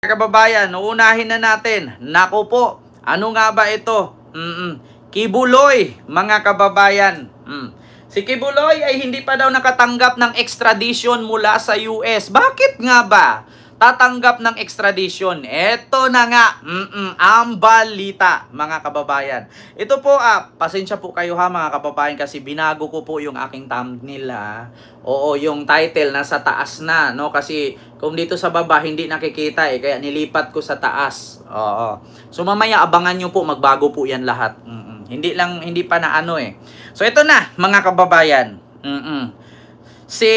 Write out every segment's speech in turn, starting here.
Kababayan, uunahin na natin. Naku po, ano nga ba ito? Kibuloy, mga kababayan. Si Kibuloy ay hindi pa daw nakatanggap ng extradition mula sa US. Bakit nga ba tatanggap ng extradition? Ito na nga, ang balita, mga kababayan. Ito po, pasensya po kayo ha mga kababayan kasi binago ko po yung aking thumbnail ha. Oo, yung title nasa taas na, no? Kasi kung dito sa baba hindi nakikita kaya nilipat ko sa taas. Oo. So mamaya abangan nyo po, magbago po yan lahat. Hindi pa na ano So ito na, mga kababayan. Si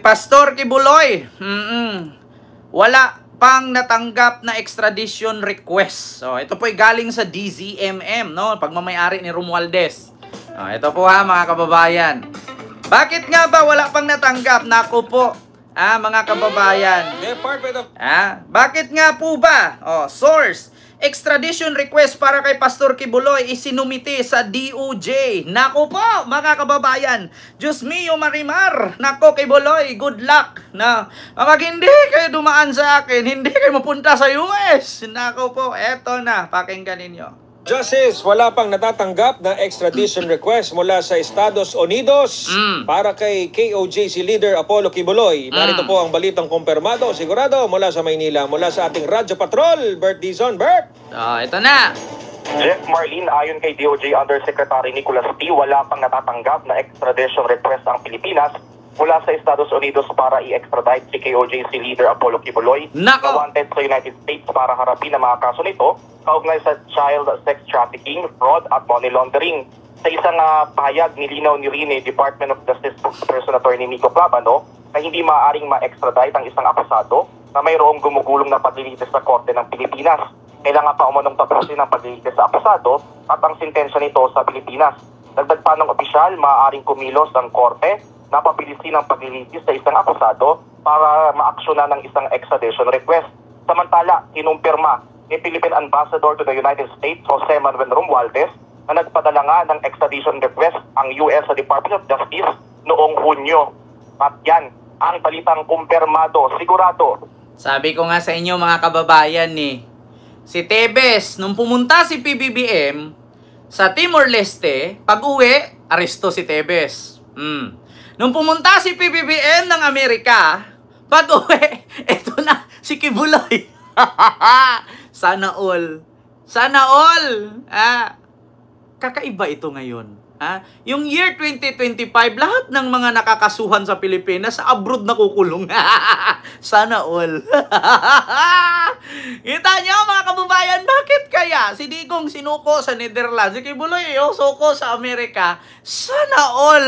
Pastor Kibuloy, wala pang natanggap na extradition request. So, ito po ay galing sa DZMM, no? Pagmamayari ni Romualdez. Ito po ha, mga kababayan. Bakit nga ba wala pang natanggap? Naku po, mga kababayan. Bakit nga po ba? Source, extradition request para kay Pastor Kibuloy isinumiti sa DOJ. Naku po, mga kababayan. Diyos mio Marimar. Naku, Kibuloy, good luck. Kapag hindi kayo dumaan sa akin, hindi kayo mapunta sa US. Naku po, eto na. Pakinggan ninyo. Justice, wala pang natatanggap na extradition request mula sa Estados Unidos para kay KOJC leader Apollo Kibuloy. Narito po ang balitang kumpirmado, sigurado mula sa Maynila, mula sa ating Radyo Patrol, Bert Dizon. Bert! Ito na. Jeff Marlin, ayon kay DOJ Undersecretary Nicholas T., wala pang natatanggap na extradition request ang Pilipinas mula sa Estados Unidos para i-extradite si KOJC leader Apollo Kibuloy na wanted sa United States para harapin ang mga kaso nito kaugnay sa child sex trafficking, fraud at money laundering. Sa isang pahayag, nilinaw ni Rine, Department of Justice spokesperson Attorney Nico Clavano, na hindi maaaring ma-extradite ang isang akusado na mayroong gumugulong na paglilitis sa Korte ng Pilipinas. Kailangan pa umunong tapusin ang paglilitis sa akusado at ang sintensya nito sa Pilipinas. Dagdag pa ng opisyal, maaaring kumilos ang Korte na pabilisin ang paglilitis sa isang akusado para maaksyonan ng isang extradition request. Samantala, kinumpirma ni Philippine Ambassador to the United States, Jose Manuel Romualdez, na nagpadala nga ng extradition request ang US sa Department of Justice noong Hunyo. At yan, ang balitang kumpirmado, sigurado. Sabi ko nga sa inyo mga kababayan si Tebes, nung pumunta si PBBM sa Timor-Leste, pag-uwi, aresto si Tebes. Nung pumunta si PBBM ng Amerika, pag-uwi, eto na, si Kibuloy. Sana all. Sana all. Kakaiba ito ngayon. Yung year 2025, lahat ng mga nakakasuhan sa Pilipinas, sa abroad na kukulong. Sana all. Kita nyo mga kababayan, bakit kaya? Si Digong sinuko sa Netherlands, si Kibuloy suko sa Amerika. Sana all.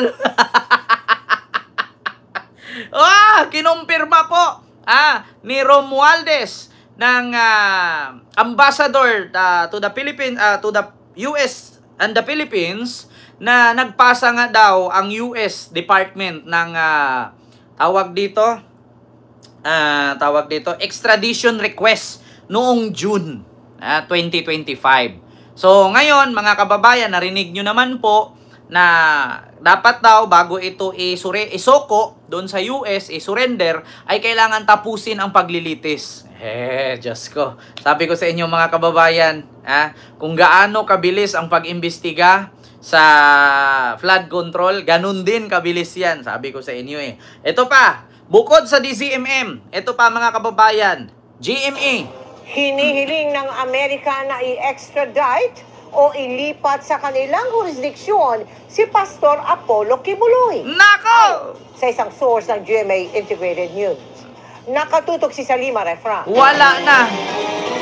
Kinumpirma po ni Romualdez ng ambassador to the Philippines, to the US and the Philippines, na nagpasa nga daw ang US Department ng tawag dito extradition request noong June 2025. So ngayon mga kababayan, narinig nyo naman po na dapat daw bago ito isoko doon sa US, surrender, ay kailangan tapusin ang paglilitis. Diyos ko. Sabi ko sa inyo mga kababayan, kung gaano kabilis ang pag-imbestiga sa flood control, ganun din kabilis yan. Sabi ko sa inyo Ito pa, bukod sa DZMM, ito pa mga kababayan, GMA. Hinihiling ng Amerika na i-extradite o ilipat sa kanilang jurisdiksyon si Pastor Apollo Kibuloy. Nako! Sa isang source ng GMA Integrated News. Nakatutok si Salima Refra. Wala na.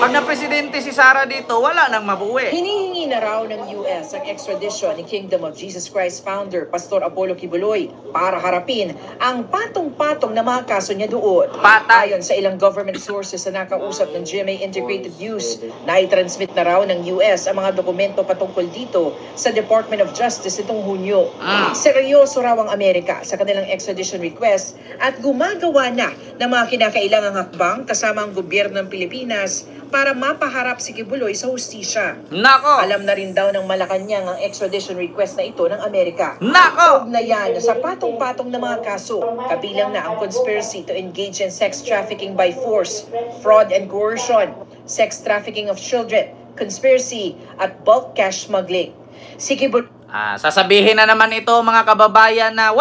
Pag na-presidente si Sara dito, wala nang mabuwi. Hinihingi na raw ng US ang extradition ni Kingdom of Jesus Christ founder, Pastor Apollo Kibuloy, para harapin ang patong-patong na mga kaso niya doon. Patay. Ayon sa ilang government sources na nakausap ng GMA Integrated News, na i-transmit na raw ng US ang mga dokumento patungkol dito sa Department of Justice itong Hunyo. Seryoso raw ang Amerika sa kanilang extradition request at gumagawa na ng mga kinakailangang hakbang kasama ang gobyerno ng Pilipinas para mapaharap si Kibuloy sa hustisya. Nako! Alam na rin daw ng Malacanang ang extradition request na ito ng Amerika. Nako! Na yan sa patong-patong na mga kaso, kabilang na ang conspiracy to engage in sex trafficking by force, fraud and coercion, sex trafficking of children, conspiracy at bulk cash smuggling. Si Kibuloy Sasabihin na naman ito mga kababayan na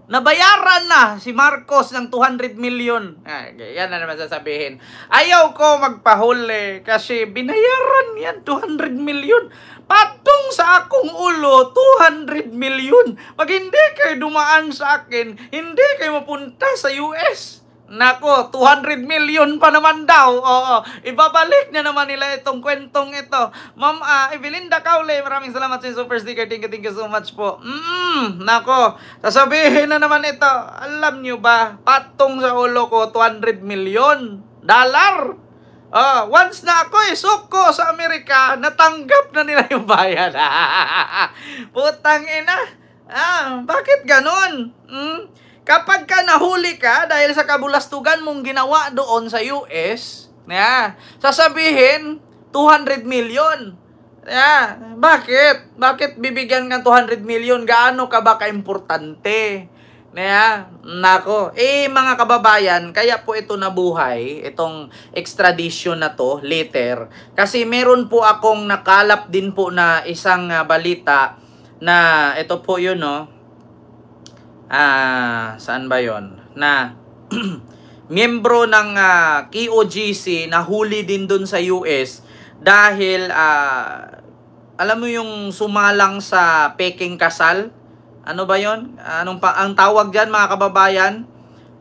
nabayaran na si Marcos ng 200 million. Yan na naman sasabihin. Ayaw ko magpahuli kasi binayaran yan 200 million. Patong sa akong ulo, 200 million. Pag hindi kayo dumaan sa akin, hindi kayo mapunta sa US. Nako, 200 million pa naman daw. Oo, ibabalik na naman nila itong kwentong ito. Ma'am Evelinda Caule, maraming salamat sa super sticker. Thank you so much po. Nako, sasabihin na naman ito. Alam nyo ba, patong sa ulo ko, 200 million dollar. Once na ako suko sa Amerika, natanggap na nila yung bayad. Putang ina. Bakit ganun? Kapag ka nahuli ka dahil sa kabulastugan mong ginawa doon sa US, sasabihin 200 million. Bakit? Bakit bibigyan ka 200 million? Gaano ka ba kaimportante? Nako, mga kababayan, kaya po ito nabuhay, itong extradition na to later. Kasi meron po akong nakalap din po na isang balita na ito po yun, saan ba yon? Na miyembro ng KOJC nahuli din dun sa US dahil alam mo yung sumalang sa peking kasal? Ano ba yon? Ang tawag diyan mga kababayan?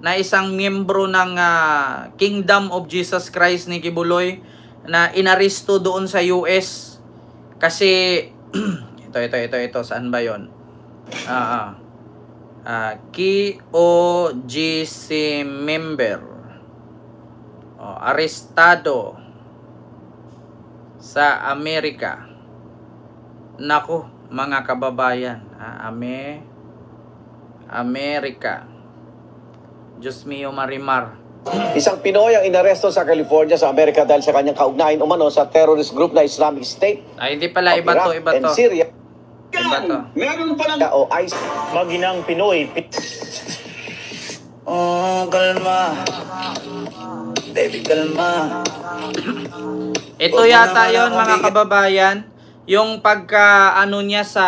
Na isang miyembro ng Kingdom of Jesus Christ ni Kibuloy na inaresto doon sa US kasi ito saan ba yon? KOJC member arestado sa Amerika. Nako mga kababayan, Amerika. Diyos mio Marimar. Isang Pinoy ang inaresto sa California sa Amerika dahil sa kanyang kaugnayan umano sa terrorist group na Islamic State. Hindi pala, iba to. And Syria. Meron palang O ISIS. maginang Pinoy. Kalma. Baby, kalma. Ito yata yon mga kababayan. Yung pagka niya sa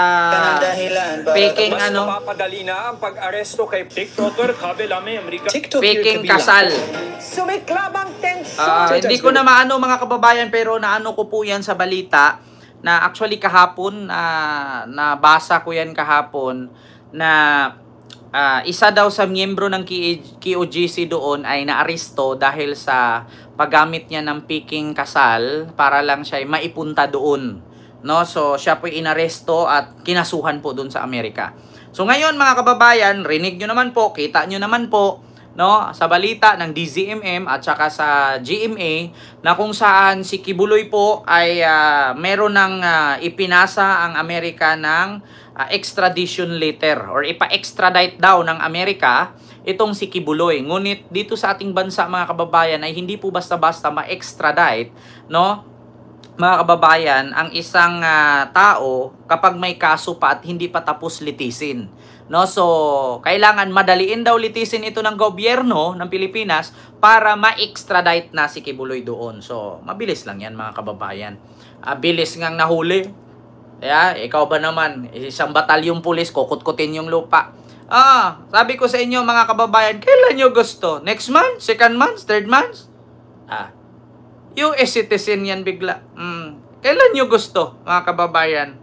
peking Mapapadali na ang pag-aresto kay TikToker Kabelame Amerika. peking kasal. Sumiklab ang tensyon. Hindi ko na maano mga kababayan, pero naano ko po yan sa balita na actually kahapon nabasa ko yan kahapon na isa daw sa miyembro ng KOJC doon ay naaresto dahil sa paggamit niya ng peking kasal para lang siya maipunta doon. So siya po inaresto at kinasuhan po doon sa Amerika. So ngayon mga kababayan, rinig nyo naman po, kita nyo naman po sa balita ng DZMM at saka sa GMA na kung saan si Kibuloy po ay meron ng ipinasa ang Amerika ng extradition letter or ipa-extradite daw ng Amerika itong si Kibuloy. Ngunit dito sa ating bansa mga kababayan ay hindi po basta-basta ma-extradite, mga kababayan, ang isang tao kapag may kaso pa at hindi pa tapos litisin. So, kailangan madaliin daw litisin ito ng gobyerno ng Pilipinas para ma-extradite na si Kibuloy doon. So, mabilis lang yan mga kababayan. Bilis ngang nahuli. Ikaw ba naman, isang batalyong pulis, kukut-kutin yung lupa. Sabi ko sa inyo mga kababayan, kailan nyo gusto? Next month? Second month? Third month? US citizen yan bigla. Kailan nyo gusto mga kababayan?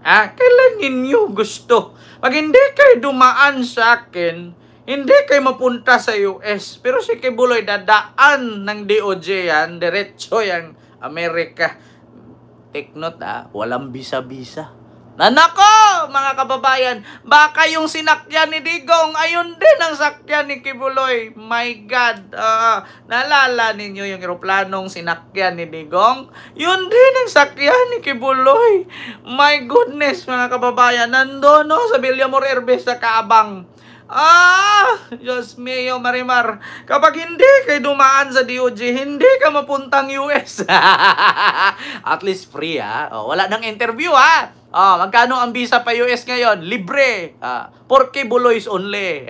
Kailan ninyo gusto? Pag hindi kayo dumaan sa akin, hindi kayo mapunta sa US. Pero si Kibuloy dadaan ng DOJ yan, diretso yan, Amerika. Take note walang bisa-bisa. Nako, mga kababayan, baka yung sinakyan ni Digong, ayun din ang sakyan ni Kibuloy. My God, naalala ninyo yung eroplanong sinakyan ni Digong? Yun din ang sakyan ni Kibuloy. My goodness, mga kababayan, nandun sa Villamor Airbase sa Kaabang. Diyos mio, Marimar. Kapag hindi kayo dumaan sa DOJ, hindi ka mapuntang US. At least free, ha? Wala nang interview, ha? Magkano ang visa pa US ngayon? Libre. For Kibuloys only.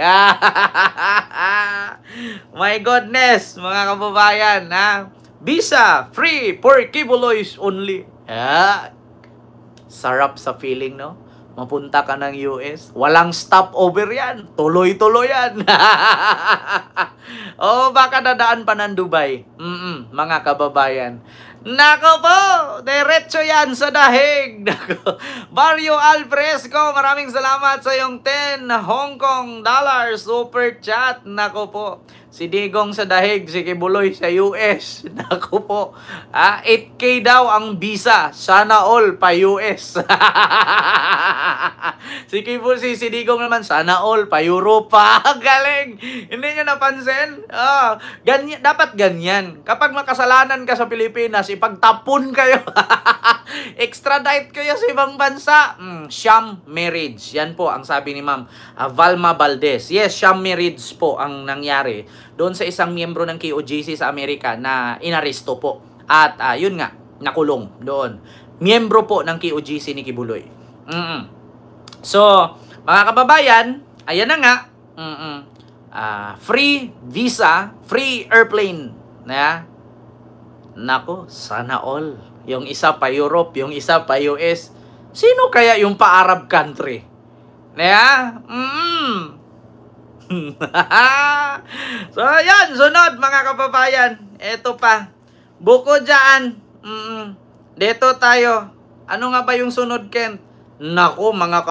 My goodness, mga kababayan, ha? Visa free for Kibuloys only. Sarap sa feeling, no? Mapunta ka ng US, walang stopover yan. Tuloy-tuloy yan. Baka dadaan pa ng Dubai. Mga kababayan. Nako po, diretso yan sa dahig. Nako. Barrio Alfresco, maraming salamat sa iyong 10 Hong Kong dollars super chat. Nako po, si Digong sa dahig, si Kibuloy sa US. Nako po, 8K daw ang visa. Sana all pa US. Si Digong naman, sana all pa Europa. Galing. Hindi nyo napansin? Ganyan, dapat ganyan. Kapag makasalanan ka sa Pilipinas, ipagtapon kayo. Extradite kayo sa ibang bansa. Sham marriage. Yan po ang sabi ni Ma'am Valma Valdez. Yes, sham marriage po ang nangyari doon sa isang miyembro ng KOJC sa Amerika na inaresto po. At yun nga, nakulong doon. Miyembro po ng KOJC ni Kibuloy. So, mga kababayan, ayan na nga. Free visa, free airplane. Nako, sana all. Yung isa pa Europe, yung isa pa US. Sino kaya yung pa-Arab country? So, yan. Sunod, mga kababayan. Ito pa. Buko dyan. Dito tayo. Ano nga ba yung sunod, Ken? Nako, mga